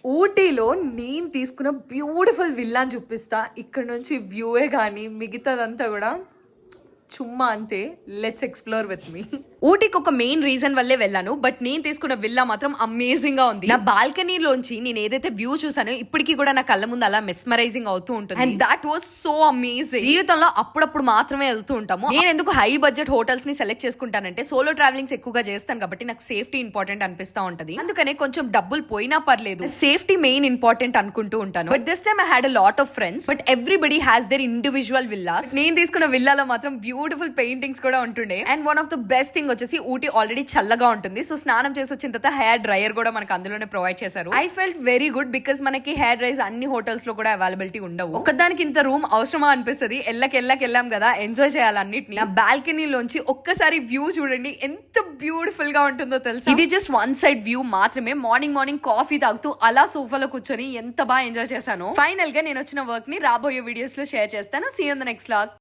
ఊటీలో నేను తీసుకున్న బ్యూటిఫుల్ విల్లా అని చూపిస్తా. ఇక్కడ నుంచి వ్యూయే కానీ మిగతాదంతా కూడా చుమ్మా అంతే. Let's explore with me. ఊటీకి ఒక మెయిన్ రీజన్ వల్లే వెళ్ళాను, బట్ నేను తీసుకున్న విల్లా మాత్రం అమేజింగ్ గా ఉంది. నా బాల్కనీలోంచి నేను ఏదైతే వ్యూ చూసానో ఇప్పటికీ కూడా నా కళ్ళ ముందు అలా మెస్మరైజింగ్ అవుతూ ఉంటుంది. And that was so amazing. జీవితంలో అప్పుడప్పుడు మాత్రమే వెళ్తూ ఉంటాము. నేను ఎందుకు హై బడ్జెట్ హోటల్స్ ని సెలెక్ట్ చేసుకుంటానంటే సోలో ట్రావెలింగ్స్ ఎక్కువగా చేస్తాను కాబట్టి నాకు సేఫ్టీ ఇంపార్టెంట్ అనిపిస్తా ఉంటది. అందుకనే కొంచెం డబ్బులు పోయినా పర్లేదు, సేఫ్టీ మెయిన్ ఇంపార్టెంట్ అనుకుంటూ ఉంటాను. But this time I had a lot of friends, but everybody has their individual villas. నేను తీసుకున్న విల్లాలో మాత్రం బ్యూటిఫుల్ పెయింటింగ్స్ కూడా ఉంటుండే. And one of the best thing వచ్చేసి ఊటీ ఆల్రెడీ చల్లగా ఉంటుంది. సో స్నానం చేసి వచ్చిన తర్వాత హెయిర్ డ్రైయర్ కూడా మనకు అందులోనే ప్రొవైడ్ చేశారు. I felt very good because మనకి హెయిర్ డ్రైస్ అన్ని హోటల్స్ లో కూడా అవైలబిలిటీ ఉండవు. ఒకదానికి ఇంత రూమ్ అవసరమా అనిపిస్తుంది. వెళ్ళాం కదా, ఎంజాయ్ చేయాలి అన్నిటిని. నా బాల్కనీలోంచి ఒక్కసారి వ్యూ చూడండి ఎంత బ్యూటిఫుల్ గా ఉంటుందో తెలుసు. ఇది జస్ట్ వన్ సైడ్ వ్యూ మాత్రమే. మార్నింగ్ కాఫీ తాగుతూ అలా సోఫాలో కూర్చొని ఎంత బాగా ఎంజాయ్ చేశాను. ఫైనల్ గా నేను వచ్చిన వర్క్ ని రాబోయే వీడియోస్ లో షేర్ చేస్తాను. See you in the next vlog.